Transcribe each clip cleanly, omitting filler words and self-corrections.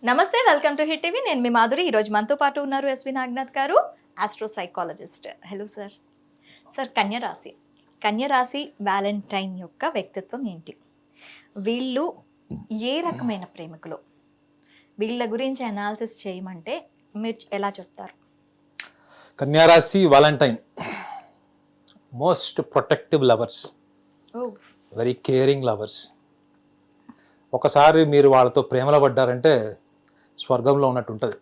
నమస్తే, welcome to hit TV. నేను మీ మాధురి. ఈరోజు మనతో పాటు ఉన్నారు ఎస్వి నాగనాథ్ గారు, astro psychologist. Hello sir. Sir, కన్యరాశి వ్యాలంటైన్ యొక్క వ్యక్తిత్వం ఏంటి? వీళ్ళు ఏ రకమైన ప్రేమికులు? వీళ్ళ గురించి అనాలిసిస్ చేయమంటే మీరు ఎలా చెప్తారు? కన్యారాశి Valentine most protective lovers, very caring lovers. ఒకసారి మీరు వాళ్ళతో ప్రేమలో పడ్డారంటే స్వర్గంలో ఉన్నట్టు ఉంటుంది.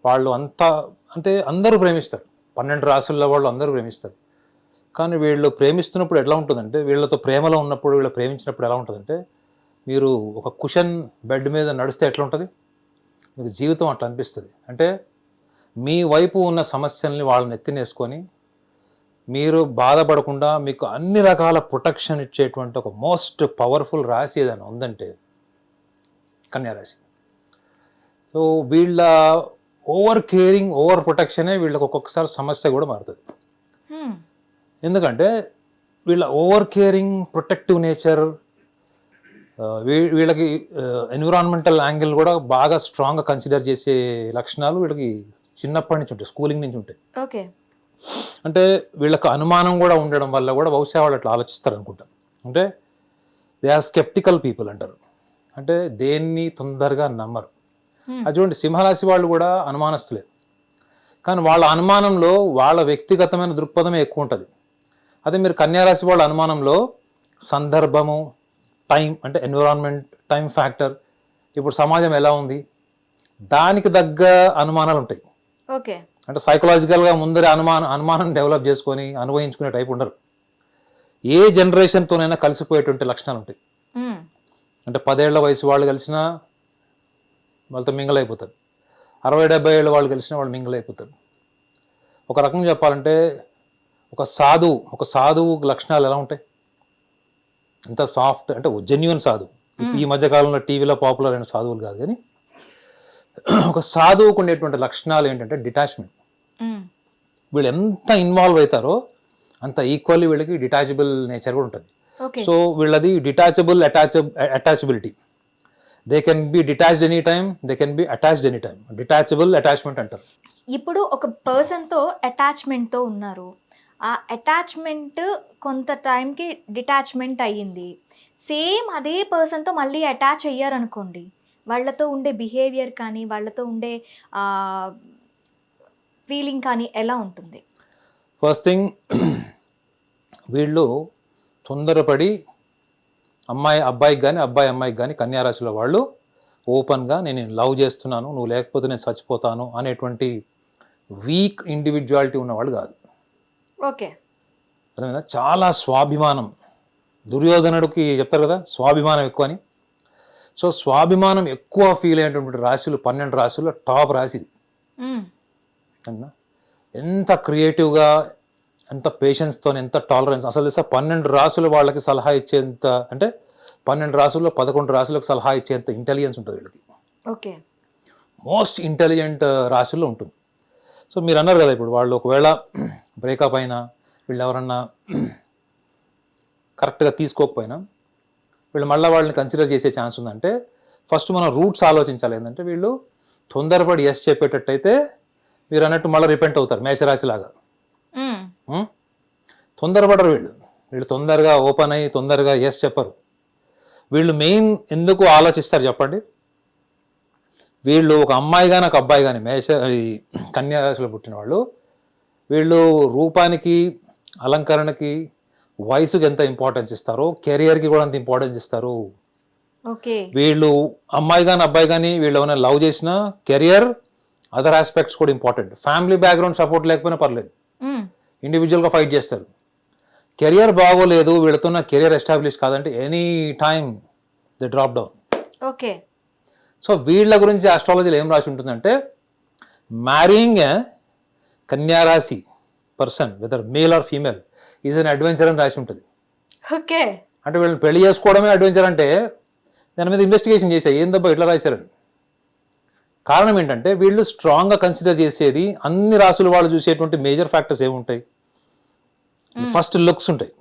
వాళ్ళు అంతా అంటే అందరూ ప్రేమిస్తారు, 12 రాసుల్లో వాళ్ళు అందరూ ప్రేమిస్తారు. కానీ వీళ్ళు ప్రేమిస్తున్నప్పుడు ఎట్లా ఉంటుందంటే, వీళ్ళతో ప్రేమలో ఉన్నప్పుడు, వీళ్ళు ప్రేమించినప్పుడు ఎలా ఉంటుందంటే, మీరు ఒక కుషన్ బెడ్ మీద నడిస్తే ఎట్లా ఉంటుంది, మీకు జీవితం అట్లా అనిపిస్తుంది. అంటే మీ వైపు ఉన్న సమస్యల్ని వాళ్ళని ఎత్తినేసుకొని మీరు బాధపడకుండా మీకు అన్ని రకాల ప్రొటెక్షన్ ఇచ్చేటువంటి ఒక మోస్ట్ పవర్ఫుల్ రాశి ఏదైనా ఉందంటే కన్యారాశి. సో వీళ్ళ ఓవర్ కేరింగ్, ఓవర్ ప్రొటెక్షనే వీళ్ళకి ఒక్కొక్కసారి సమస్య కూడా మారుతుంది. ఎందుకంటే వీళ్ళ ఓవర్ కేరింగ్, ప్రొటెక్టివ్ నేచర్, వీళ్ళకి ఎన్విరాన్మెంటల్ యాంగిల్ కూడా బాగా స్ట్రాంగ్గా కన్సిడర్ చేసే లక్షణాలు వీళ్ళకి చిన్నప్పటి నుంచి ఉంటాయి, స్కూలింగ్ నుంచి ఉంటాయి. ఓకే. అంటే వీళ్ళకి అనుమానం కూడా ఉండడం వల్ల కూడా బహుశా వాళ్ళు అట్లా ఆలోచిస్తారు అనుకుంటాం. అంటే దే ఆర్ స్కెప్టికల్ పీపుల్ అంటారు, అంటే దేన్ని తొందరగా నమ్మరు. అటువంటి సింహరాశి వాళ్ళు కూడా అనుమానస్తులే, కానీ వాళ్ళ అనుమానంలో వాళ్ళ వ్యక్తిగతమైన దృక్పథమే ఎక్కువ ఉంటుంది. అదే మీరు కన్యారాశి వాళ్ళ అనుమానంలో సందర్భము, టైం, అంటే ఎన్విరాన్మెంట్, టైం ఫ్యాక్టర్, ఇప్పుడు సమాజం ఎలా ఉంది దానికి తగ్గ అనుమానాలు ఉంటాయి. ఓకే. అంటే సైకలాజికల్గా ముందరే అనుమానం డెవలప్ చేసుకొని అనుభవించుకునే టైప్ ఉండరు. ఏ జనరేషన్తోనైనా కలిసిపోయేటువంటి లక్షణాలు ఉంటాయి. అంటే 10 ఏళ్ల వయసు వాళ్ళు కలిసినా వాళ్ళతో మింగిల్ అయిపోతారు, 60-70 ఏళ్ళ వాళ్ళు కలిసినా వాళ్ళు మింగిల్ అయిపోతారు. ఒక రకంగా చెప్పాలంటే ఒక సాధువు లక్షణాలు ఎలా ఉంటాయి, ఎంత సాఫ్ట్, అంటే జెన్యున్ సాధువు. ఈ మధ్యకాలంలో టీవీలో పాపులర్ అయిన సాధువులు కాదు, కానీ ఒక సాధువుకు ఉండేటువంటి లక్షణాలు ఏంటంటే డిటాచ్మెంట్. వీళ్ళు ఎంత ఇన్వాల్వ్ అవుతారో అంత ఈక్వల్లీ వీళ్ళకి డిటాచబుల్ నేచర్ కూడా ఉంటుంది. సో వీళ్ళది detachable attachability. They can be detached any time, they can be attached any time. Detachable attachment అంటారు. ఇప్పుడు ఒక పర్సన్తో అటాచ్మెంట్తో ఉన్నారు, ఆ అటాచ్మెంట్ కొంత టైంకి డిటాచ్మెంట్ అయ్యింది, సేమ్ అదే పర్సన్తో మళ్ళీ అటాచ్ అయ్యారనుకోండి, వాళ్ళతో ఉండే బిహేవియర్ కానీ వాళ్ళతో ఉండే ఫీలింగ్ కానీ ఎలా ఉంటుంది? ఫస్ట్ థింగ్, వీళ్ళు తొందరపడి అబ్బాయికి కానీ అమ్మాయికి కానీ కన్యారాశిలో వాళ్ళు ఓపెన్గా నేను లవ్ చేస్తున్నాను, నువ్వు లేకపోతే నేను చచ్చిపోతాను అనేటువంటి వీక్ ఇండివిజువాలిటీ ఉన్నవాళ్ళు కాదు. ఓకే. అర్థమైందా? చాలా స్వాభిమానం. దుర్యోధనుడికి చెప్తారు కదా స్వాభిమానం ఎక్కువ అని. సో స్వాభిమానం ఎక్కువ ఫీల్ అయినటువంటి రాశులు 12 రాశుల్లో టాప్ రాశి ఇది. అన్నా ఎంత క్రియేటివ్గా, ఎంత పేషెన్స్తో, ఎంత టాలరెన్స్. అసలు 12 రాశుల వాళ్ళకి సలహా ఇచ్చేంత, అంటే 12 రాశుల్లో 11 రాశులకు సలహా ఇచ్చేంత ఇంటెలిజెన్స్ ఉంటుంది వీళ్ళకి. ఓకే. మోస్ట్ ఇంటెలిజెంట్ రాశుల్లో ఉంటుంది. సో మీరు అన్నారు కదా, ఇప్పుడు వాళ్ళు ఒకవేళ బ్రేకప్ అయినా, వీళ్ళు ఎవరన్నా కరెక్ట్గా తీసుకోకపోయినా, వీళ్ళు మళ్ళీ వాళ్ళని కన్సిడర్ చేసే ఛాన్స్ ఉందంటే ఫస్ట్ మనం రూట్స్ ఆలోచించాలి. ఏంటంటే వీళ్ళు తొందరపడి ఎస్ చెప్పేటట్టయితే మీరు అన్నట్టు మళ్ళీ రిపెంట్ అవుతారు, మేషరాశిలాగా. తొందరపడరు వీళ్ళు తొందరగా ఓపెన్ అయ్యి తొందరగా ఎస్ చెప్పరు. వీళ్ళు మెయిన్ ఎందుకు ఆలోచిస్తారు చెప్పండి, వీళ్ళు ఒక అమ్మాయి కానీ ఒక అబ్బాయి కానీ కన్యారాశిలో పుట్టిన వాళ్ళు, వీళ్ళు రూపానికి, అలంకరణకి, వయసుకి ఎంత ఇంపార్టెన్స్ ఇస్తారో కెరియర్కి కూడా అంత ఇంపార్టెన్స్ ఇస్తారు. వీళ్ళు అమ్మాయి కానీ అబ్బాయి కానీ వీళ్ళు ఏమైనా లవ్ చేసినా కెరియర్, అదర్ ఆస్పెక్ట్స్ కూడా ఇంపార్టెంట్. ఫ్యామిలీ బ్యాక్గ్రౌండ్ సపోర్ట్ లేకపోయినా పర్లేదు, ఇండివిజువల్గా ఫైట్ చేస్తారు. కెరియర్ బాగోలేదు, వీళ్ళతో కెరియర్ ఎస్టాబ్లిష్ కాదంటే any time they drop down. Okay. So వీళ్ళ గురించి ఆస్ట్రాలజీలో ఏం రాసి ఉంటుందంటే, మ్యారీయింగ్ ఏ కన్యారాశి person weather male or female is an adventure అని రాసి ఉంటుంది. ఓకే. అంటే వీళ్ళని పెళ్లి చేసుకోవడమే అడ్వెంచర్ అంటే దాని మీద ఇన్వెస్టిగేషన్ చేశారు, ఏందబ్బా ఇట్లా రాశారని. కారణం ఏంటంటే వీళ్ళు స్ట్రాంగ్గా కన్సిడర్ చేసేది, అన్ని రాసులు వాళ్ళు చూసేటువంటి మేజర్ ఫ్యాక్టర్స్ ఏముంటాయి, ఫస్ట్ లుక్స్ ఉంటాయి.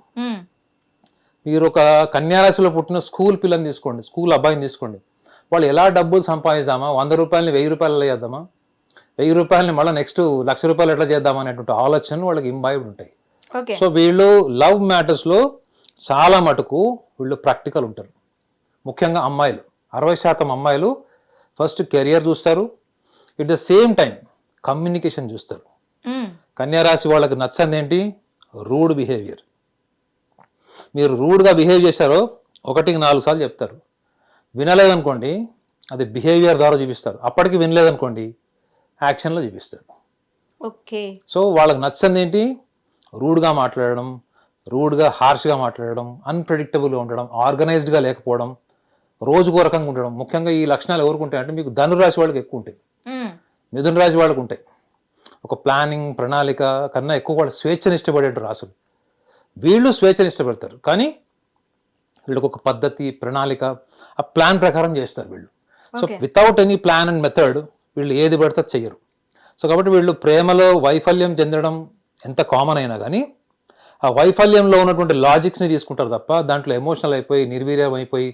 మీరు ఒక కన్యారాశిలో పుట్టిన స్కూల్ పిల్లని తీసుకోండి, స్కూల్ అబ్బాయిని తీసుకోండి, వాళ్ళు ఎలా డబ్బులు సంపాదిద్దామా, 100 రూపాయలని 1000 రూపాయలు చేద్దామా, 1000 రూపాయలని మళ్ళీ నెక్స్ట్ 1,00,000 రూపాయలు ఎట్లా చేద్దామా అనేటువంటి ఆలోచనలు వాళ్ళకి ఇంబైబ్డ్ ఉంటాయి. ఓకే. సో వీళ్ళు లవ్ మ్యాటర్స్లో చాలా మటుకు వీళ్ళు ప్రాక్టికల్ ఉంటారు. ముఖ్యంగా అమ్మాయిలు, 60% అమ్మాయిలు ఫస్ట్ కెరియర్ చూస్తారు, at the same time communication చూస్తారు. కన్యారాశి వాళ్ళకి నచ్చంది ఏంటి? Rude behaviour. మీరు రూడ్గా బిహేవ్ చేశారో 1కి 4 సార్లు చెప్తారు. వినలేదనుకోండి అది బిహేవియర్ ద్వారా చూపిస్తారు. అప్పటికి వినలేదనుకోండి యాక్షన్లో చూపిస్తారు. ఓకే. సో వాళ్ళకి నచ్చంది ఏంటి? రూడ్గా మాట్లాడడం, రూడ్గా హార్ష్గా మాట్లాడడం, అన్ప్రెడిక్టబుల్గా ఉండడం, ఆర్గనైజ్డ్గా లేకపోవడం, రోజుకో రకంగా ఉండడం. ముఖ్యంగా ఈ లక్షణాలు ఎవరికి ఉంటాయి అంటే మీకు ధనురాశి వాళ్ళకి ఎక్కువ ఉంటాయి, మిథున రాశి వాళ్ళకు ఉంటాయి. ఒక ప్లానింగ్ ప్రణాళిక కన్నా ఎక్కువ వాళ్ళు స్వేచ్ఛను ఇష్టపడే రాసులు. వీళ్ళు స్వేచ్ఛను ఇష్టపడతారు, కానీ వీళ్ళకి ఒక పద్ధతి ప్రణాళిక ఆ ప్లాన్ ప్రకారం చేస్తారు వీళ్ళు. So without any plan and method వీళ్ళు ఏది పడితే చెయ్యరు. సో కాబట్టి వీళ్ళు ప్రేమలో వైఫల్యం చెందడం ఎంత కామన్ అయినా కానీ ఆ వైఫల్యంలో ఉన్నటువంటి లాజిక్స్ని తీసుకుంటారు తప్ప దాంట్లో ఎమోషనల్ అయిపోయి నిర్వీర్యం అయిపోయి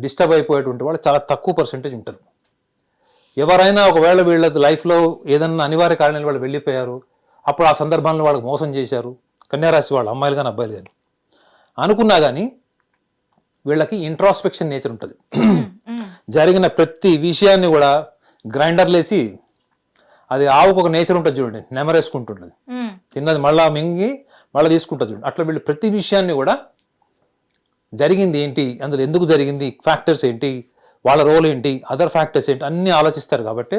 డిస్టర్బ్ అయిపోయేటువంటి వాళ్ళు చాలా తక్కువ పర్సెంటేజ్ ఉంటారు. ఎవరైనా ఒకవేళ వీళ్ళ లైఫ్లో ఏదన్నా అనివార్య కారణాలు వాళ్ళు వెళ్ళిపోయారు, అప్పుడు ఆ సందర్భంలో వాళ్ళకి మోసం చేశారు, కన్యారాశి వాళ్ళు అమ్మాయిలు కానీ అబ్బాయిలు కానీ అనుకున్నా కానీ వీళ్ళకి ఇంట్రాస్పెక్షన్ నేచర్ ఉంటుంది. జరిగిన ప్రతి విషయాన్ని కూడా గ్రైండర్లేసి, అది ఆవుకు ఒక నేచర్ ఉంటుంది చూడండి, నెమరేసుకుంటుంటుంది, తిన్నది మళ్ళా మింగి మళ్ళీ తీసుకుంటుంది చూడండి. అట్లా వీళ్ళు ప్రతి విషయాన్ని కూడా జరిగింది ఏంటి, అందులో ఎందుకు జరిగింది, ఫ్యాక్టర్స్ ఏంటి, వాళ్ళ రోల్ ఏంటి, అదర్ ఫ్యాక్టర్స్ ఏంటి అన్నీ ఆలోచిస్తారు. కాబట్టి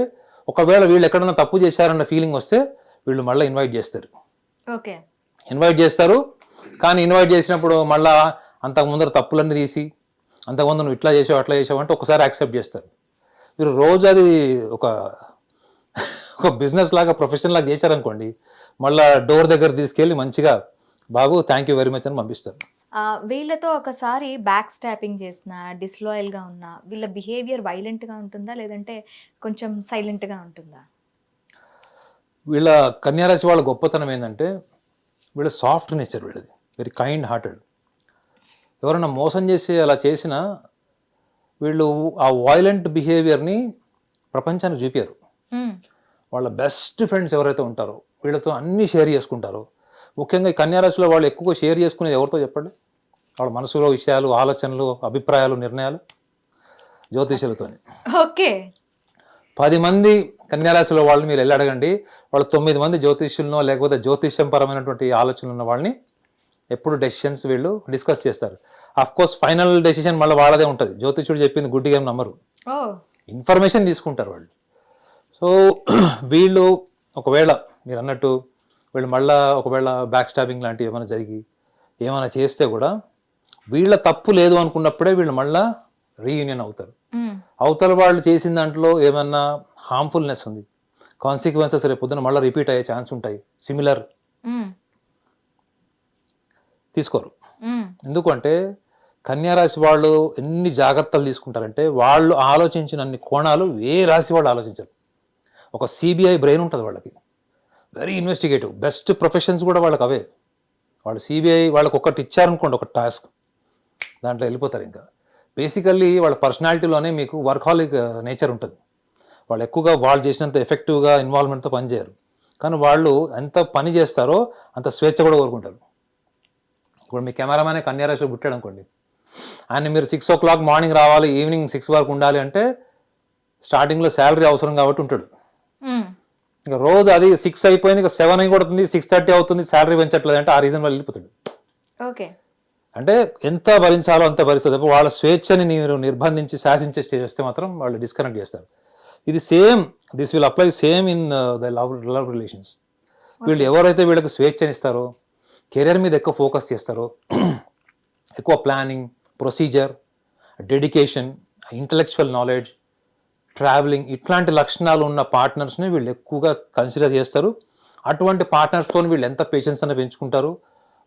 ఒకవేళ వీళ్ళు ఎక్కడన్నా తప్పు చేశారన్న ఫీలింగ్ వస్తే వీళ్ళు మళ్ళీ ఇన్వైట్ చేస్తారు. ఓకే. ఇన్వైట్ చేస్తారు, కానీ ఇన్వైట్ చేసినప్పుడు మళ్ళీ అంతకు ముందర తప్పులన్నీ తీసి అంతకుముందు నువ్వు ఇట్లా చేసావు అట్లా చేసావు అంటే ఒకసారి యాక్సెప్ట్ చేస్తారు. మీరు రోజు అది ఒక బిజినెస్ లాగా ప్రొఫెషన్ లాగా చేశారనుకోండి, మళ్ళీ డోర్ దగ్గర తీసుకెళ్ళి మంచిగా బాబు థ్యాంక్ యూ వెరీ మచ్ అని పంపిస్తారు. వీళ్ళతో ఒకసారి బ్యాక్ స్టాపింగ్ చేసిన, డిస్లాయల్గా ఉన్న వీళ్ళ బిహేవియర్ వైలెంట్గా ఉంటుందా లేదంటే కొంచెం సైలెంట్గా ఉంటుందా? వీళ్ళ కన్యారాశి వాళ్ళ గొప్పతనం ఏంటంటే వీళ్ళ సాఫ్ట్ నేచర్, వీళ్ళది వెరీ కైండ్ హార్టెడ్. ఎవరైనా మోసం చేసి అలా చేసినా వీళ్ళు ఆ వాయిలెంట్ బిహేవియర్ని ప్రపంచానికి చూపారు. వాళ్ళ బెస్ట్ ఫ్రెండ్స్ ఎవరైతే ఉంటారో వీళ్ళతో అన్నీ షేర్ చేసుకుంటారో. ముఖ్యంగా ఈ కన్యారాశిలో వాళ్ళు ఎక్కువగా షేర్ చేసుకునేది ఎవరితో చెప్పండి? వాళ్ళ మనసులో విషయాలు, ఆలోచనలు, అభిప్రాయాలు, నిర్ణయాలు జ్యోతిష్యులతో. ఓకే. 10 మంది కన్యారాశిలో వాళ్ళు మీరు వెళ్ళి అడగండి, వాళ్ళు 9 మంది జ్యోతిష్యులనో లేకపోతే జ్యోతిష్యం పరమైనటువంటి ఆలోచనలు ఉన్న వాళ్ళని ఎప్పుడు డెసిషన్స్ వీళ్ళు డిస్కస్ చేస్తారు. కోర్స్ ఫైనల్ డెసిషన్ మళ్ళీ వాళ్ళదే ఉంటుంది. జ్యోతిష్యుడు చెప్పింది గుడ్డిగా ఏం నమ్మరు, ఇన్ఫర్మేషన్ తీసుకుంటారు వాళ్ళు. సో వీళ్ళు ఒకవేళ మీరు అన్నట్టు వీళ్ళు మళ్ళీ ఒకవేళ బ్యాక్ స్టాబింగ్ లాంటివి ఏమైనా జరిగి ఏమైనా చేస్తే కూడా వీళ్ళ తప్పు లేదు అనుకున్నప్పుడే వీళ్ళు మళ్ళీ రీయూనియన్ అవుతారు. అవతల వాళ్ళు చేసిన దాంట్లో ఏమన్నా హార్మ్ఫుల్నెస్ ఉంది, కాన్సిక్వెన్సెస్ రేపు పొద్దున మళ్ళీ రిపీట్ అయ్యే ఛాన్స్ ఉంటాయి, సిమిలర్ తీసుకోరు. ఎందుకంటే కన్యారాశి వాళ్ళు ఎన్ని జాగ్రత్తలు తీసుకుంటారంటే వాళ్ళు ఆలోచించిన అన్ని కోణాలు ఏ రాశి వాళ్ళు ఆలోచించరు. ఒక సిబిఐ బ్రెయిన్ ఉంటుంది వాళ్ళకి, వెరీ ఇన్వెస్టిగేటివ్. బెస్ట్ ప్రొఫెషన్స్ కూడా వాళ్ళకి అవే. వాళ్ళు సిబిఐ వాళ్ళకి ఒకటి ఇచ్చారనుకోండి, ఒక టాస్క్, దాంట్లో వెళ్ళిపోతారు. ఇంకా బేసికల్లీ వాళ్ళ పర్సనాలిటీలోనే మీకు వర్కాలిక్ నేచర్ ఉంటుంది. వాళ్ళు ఎక్కువగా వాళ్ళు చేసినంత ఎఫెక్టివ్గా ఇన్వాల్వ్మెంట్తో పనిచేయరు, కానీ వాళ్ళు ఎంత పని చేస్తారో అంత స్వేచ్ఛ కూడా కోరుకుంటారు. ఇప్పుడు మీ కెమెరామెన్ కన్యారాశిలో పుట్టాడు అనుకోండి, ఆయన మీరు 6 o'clock మార్నింగ్ రావాలి, ఈవినింగ్ 6 వరకు ఉండాలి అంటే స్టార్టింగ్లో శాలరీ అవసరం కాబట్టి ఉంటాడు. ఇంకా రోజు అది 6 అయిపోయింది, ఇంకా 7 అయిపోతుంది, 6:30 అవుతుంది, శాలరీ పెంచట్లేదు అంటే ఆ రీజన్ వల్ల వెళ్ళిపోతాడు. ఓకే. అంటే ఎంత భరించాలో అంత భరిస్తుంది. వాళ్ళ స్వేచ్ఛని మీరు నిర్బంధించి శాసించే స్టేజ్ వస్తే మాత్రం వాళ్ళు డిస్కనెక్ట్ చేస్తారు. ఇది same, this will apply same in the love relations. వీళ్ళు ఎవరైతే వీళ్ళకి స్వేచ్ఛనిస్తారో, కెరీర్ మీద ఎక్కువ ఫోకస్ చేస్తారో, ఎక్కువ planning, procedure, dedication, intellectual knowledge, travelling, ఇట్లాంటి లక్షణాలు ఉన్న పార్ట్నర్స్ని వీళ్ళు ఎక్కువగా కన్సిడర్ చేస్తారు. అటువంటి పార్ట్నర్స్తో వీళ్ళు ఎంత పేషెన్స్ అనేది పెంచుకుంటారు,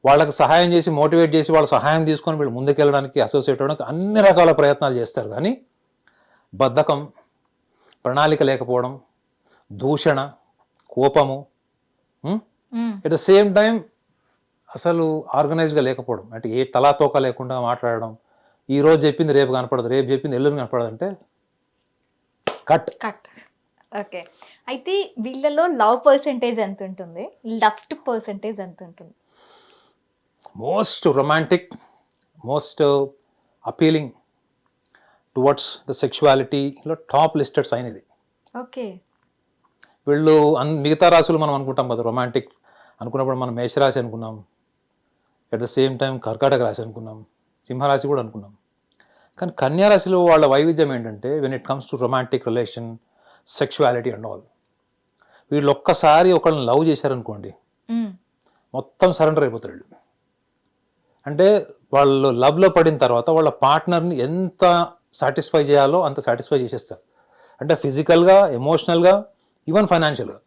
వాళ్ళకి సహాయం చేసి మోటివేట్ చేసి వాళ్ళ సహాయం తీసుకొని వీళ్ళు ముందుకెళ్ళడానికి, అసోసియేట్ అవ్వడానికి అన్ని రకాల ప్రయత్నాలు చేస్తారు. కానీ బద్ధకం, ప్రణాళిక లేకపోవడం, దూషణ, కోపము, ఎట్ ద సేమ్ టైం అసలు ఆర్గనైజ్గా లేకపోవడం, అంటే ఏ తలాతోక లేకుండా మాట్లాడడం, ఈ రోజు చెప్పింది రేపు కనపడదు, రేపు చెప్పింది ఎల్లుండి కనపడదు, అంటే కట్. కట్. ఓకే. అయితే వీళ్ళలో లవ్ పర్సెంటేజ్ ఎంత ఉంటుంది, లస్ట్ పర్సెంటేజ్ ఎంత ఉంటుంది? Most romantic, most appealing towards the సెక్షువాలిటీలో టాప్ లిస్టెడ్ సైన్ ఇది. ఓకే. వీళ్ళు మిగతా రాశులు మనం అనుకుంటాం కదా, రొమాంటిక్ అనుకున్నప్పుడు మనం మేషరాశి అనుకున్నాం, అట్ ద సేమ్ టైం కర్కాటక రాశి అనుకున్నాం, సింహరాశి కూడా అనుకున్నాం. కానీ కన్యా రాశిలో వాళ్ళ వైవిధ్యం ఏంటంటే when it comes to romantic relation, sexuality and all, వీళ్ళు ఒక్కసారి ఒకళ్ళని లవ్ చేశారనుకోండి మొత్తం సరెండర్ అయిపోతారు వీళ్ళు. అంటే వాళ్ళు లవ్లో పడిన తర్వాత వాళ్ళ పార్ట్నర్ని ఎంత సాటిస్ఫై చేయాలో అంత సాటిస్ఫై చేసేస్తారు. అంటే ఫిజికల్గా, ఎమోషనల్గా, ఈవెన్ ఫైనాన్షియల్గా,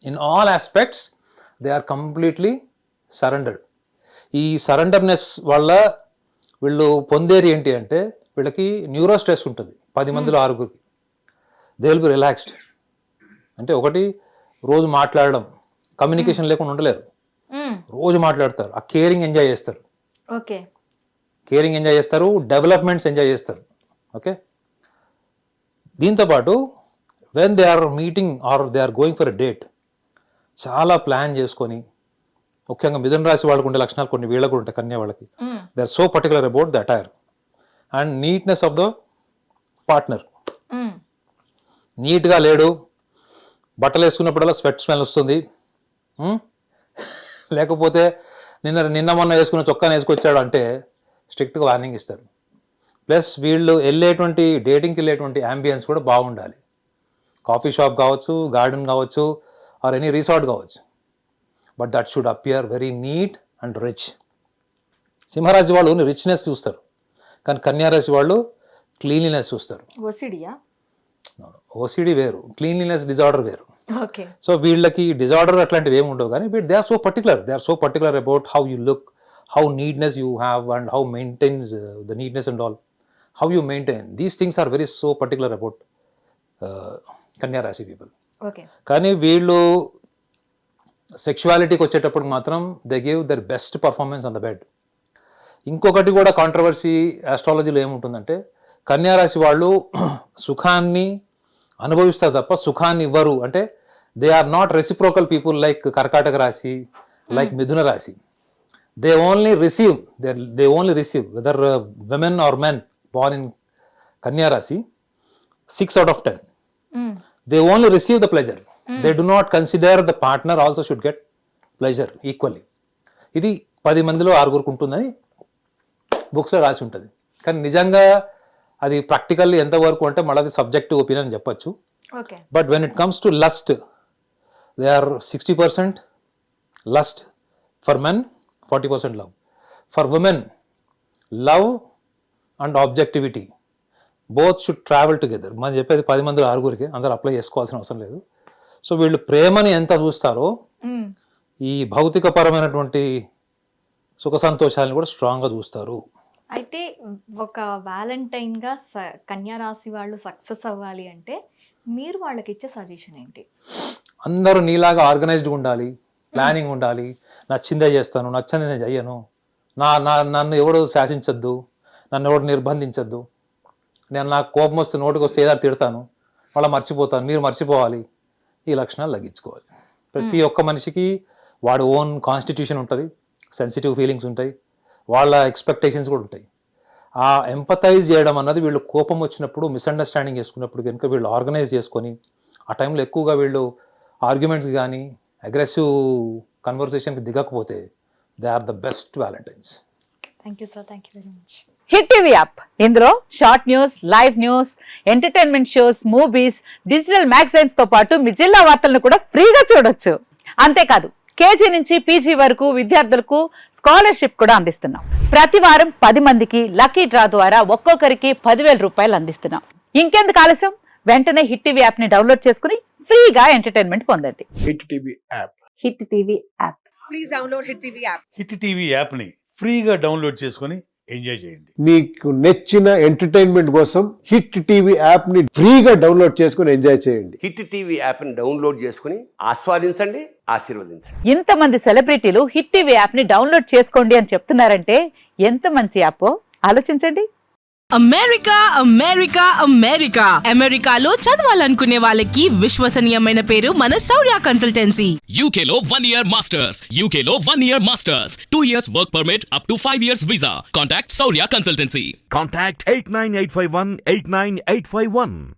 in all aspects they are completely surrendered. ఈ సరెండర్నెస్ వల్ల వీళ్ళు పొందేది ఏంటి అంటే వీళ్ళకి న్యూరో స్ట్రెస్ ఉంటుంది. 10 మందిలో 6గురికి దే విల్ బి రిలాక్స్డ్. అంటే ఒకటి, రోజు మాట్లాడడం, కమ్యూనికేషన్ లేకుండా ఉండలేరు, రోజు మాట్లాడతారు, ఆ కేరింగ్ ఎంజాయ్ చేస్తారు. ఓకే. కేరింగ్ ఎంజాయ్ చేస్తారు, డెవలప్మెంట్స్ ఎంజాయ్ చేస్తారు. ఓకే. దీంతోపాటు when they are meeting or they are going for a date చాలా ప్లాన్ చేసుకొని, ముఖ్యంగా మిథున రాశి వాళ్ళకు ఉండే లక్షణాలు కొన్ని వీళ్ళకు కూడా ఉంటాయి, కన్యా వాళ్ళకి. They are so particular about the attire and neatness of the partner. నీట్గా లేడు, బట్టలు వేసుకున్నప్పుడల్లా స్వెట్ స్మెల్ వస్తుంది, లేకపోతే నిన్న మొన్న వేసుకున్న చొక్కాని వేసుకొచ్చాడు అంటే స్ట్రిక్ట్గా వార్నింగ్ ఇస్తారు. ప్లస్ వీళ్ళు డేటింగ్కి వెళ్ళేటువంటి యాంబియన్స్ కూడా బాగుండాలి. కాఫీ షాప్ కావచ్చు, గార్డెన్ కావచ్చు, ఆర్ ఎనీ రిసార్ట్ కావచ్చు, but that should appear very neat and rich. సింహరాశి వాళ్ళు రిచ్నెస్ చూస్తారు, కానీ కన్యా రాశి వాళ్ళు క్లీన్లీనెస్ చూస్తారు. ఓసిడి వేరు, క్లీన్లీనెస్ డిజార్డర్ వేరు. ఓకే. సో వీళ్ళకి డిజార్డర్ అట్లాంటివి ఏమి ఉండవు, కానీ they are so particular about how you look, how neatness you have and how maintains the neatness and all, how you maintain these things are very so particular about కన్యా రాశి people. Okay. కానీ వీళ్ళు సెక్షువాలిటీకి వచ్చేటప్పుడు మాత్రం they give their best performance on the bed. ఇంకొకటి కూడా controversy ఆస్ట్రాలజీలో ఏముంటుందంటే, కన్యా రాశి వాళ్ళు సుఖాన్ని అనుభవిస్తారు తప్ప సుఖాన్ని ఇవ్వరు. అంటే they are not reciprocal people like కర్కాటక రాశి, లైక్ మిథున రాశి. They only receive whether women or men born in Kanya Rashi, 6 out of 10. They only receive the pleasure. They do not consider the partner also should get pleasure equally. ఇది 10 మందిలో 6గురికి ఉంటుందని బుక్స్లో రాసి ఉంటుంది. కానీ నిజంగా అది ప్రాక్టికల్లీ ఎంతవరకు అంటే మళ్ళీ అది సబ్జెక్టివ్ ఒపీనియన్ చెప్పచ్చు. But when it comes to lust, they are 60% lust for men, 40% love. For women, love and objectivity both should travel together. మనం చెప్పేది 10 మందిలో 6గురికి, అందరూ అప్లై చేసుకోవాల్సిన అవసరం లేదు. సో వీళ్ళు ప్రేమని ఎంత చూస్తారో ఈ భౌతికపరమైనటువంటి సుఖ సంతోషాలను కూడా స్ట్రాంగ్గా చూస్తారు. అయితే ఒక వ్యాలంటైన్గా కన్యా రాశి వాళ్ళు సక్సెస్ అవ్వాలి అంటే మీరు వాళ్ళకి ఇచ్చే సజెషన్ ఏంటి? అందరూ నీలాగా ఆర్గనైజ్డ్గా ఉండాలి, ప్లానింగ్ ఉండాలి. నచ్చిందే చేస్తాను, నచ్చని నేను చెయ్యను, నన్ను ఎవడు శాసించద్దు, నన్ను ఎవడు నిర్బంధించద్దు, నేను నాకు కోపం వస్తే నోటికి వస్తే ఏదో తిడతాను, వాళ్ళ మర్చిపోతాను, మీరు మర్చిపోవాలి. ఈ లక్షణాలు తగ్గించుకోవాలి. ప్రతి ఒక్క మనిషికి వాడి ఓన్ కాన్స్టిట్యూషన్ ఉంటుంది, సెన్సిటివ్ ఫీలింగ్స్ ఉంటాయి, వాళ్ళ ఎక్స్పెక్టేషన్స్ కూడా ఉంటాయి. ఆ ఎంపథైజ్ చేయడం అన్నది వీళ్ళు కోపం వచ్చినప్పుడు, మిస్అండర్స్టాండింగ్ చేసుకున్నప్పుడు కనుక వీళ్ళు ఆర్గనైజ్ చేసుకొని ఆ టైంలో ఎక్కువగా వీళ్ళు ఆర్గ్యుమెంట్స్ కానీ అగ్రెసివ్ కన్వర్సేషన్కి దిగకపోతే they are the best valentines. Thank you sir, thank you very much. Hit TV app, ఇందులో short news, live news, entertainment shows, movies, digital magazines తో పాటు మీ జిల్లా వార్తలను కూడా ఫ్రీగా చూడొచ్చు. అంతేకాదు కేజీ నుంచి పీజీ వరకు విద్యార్థులకు స్కాలర్షిప్ కూడా అందిస్తున్నాం. ప్రతి వారం 10 మందికి లక్కీ డ్రా ద్వారా ఒక్కొక్కరికి 10,000 రూపాయలు అందిస్తున్నాం. ఇంకెందుకు ఆలస్యం, వెంటనే హిట్ టీవీ యాప్ ని డౌన్లోడ్ చేసుకుని ఫ్రీగా ఎంటర్టైన్మెంట్ పొందండి. Hit TV app. Hit TV app. Please download hit TV app. Hit TV యాప్ని ఫ్రీగా డౌన్లోడ్ చేసుకొని ఎంజాయ్ చేయండి. మీకు నచ్చిన ఎంటర్టైన్మెంట్ కోసం హిట్ టీవీ యాప్ ని ఫ్రీగా డౌన్లోడ్ చేసుకొని ఎంజాయ్ చేయండి. హిట్ టీవీ యాప్ని డౌన్లోడ్ చేసుకుని ఆస్వాదించండి, ఆశీర్వదించండి. ఇంతమంది సెలబ్రిటీలు హిట్ టీవీ యాప్ ని డౌన్లోడ్ చేసుకోండి అని చెప్తున్నారంటే ఎంత మంచి యాప్ ఆలోచించండి. అమెరికా అమెరికా అమెరికా అమెరికాలో చదవాలనుకునే వాళ్ళకి విశ్వసనీయమైన పేరు మన శౌర్య consultancy. UK Law 1 Year Masters. UK Law 1 Year Masters. 2 years work permit up to 5 years visa. Contact Saurya Consultancy. Contact 89851 89851.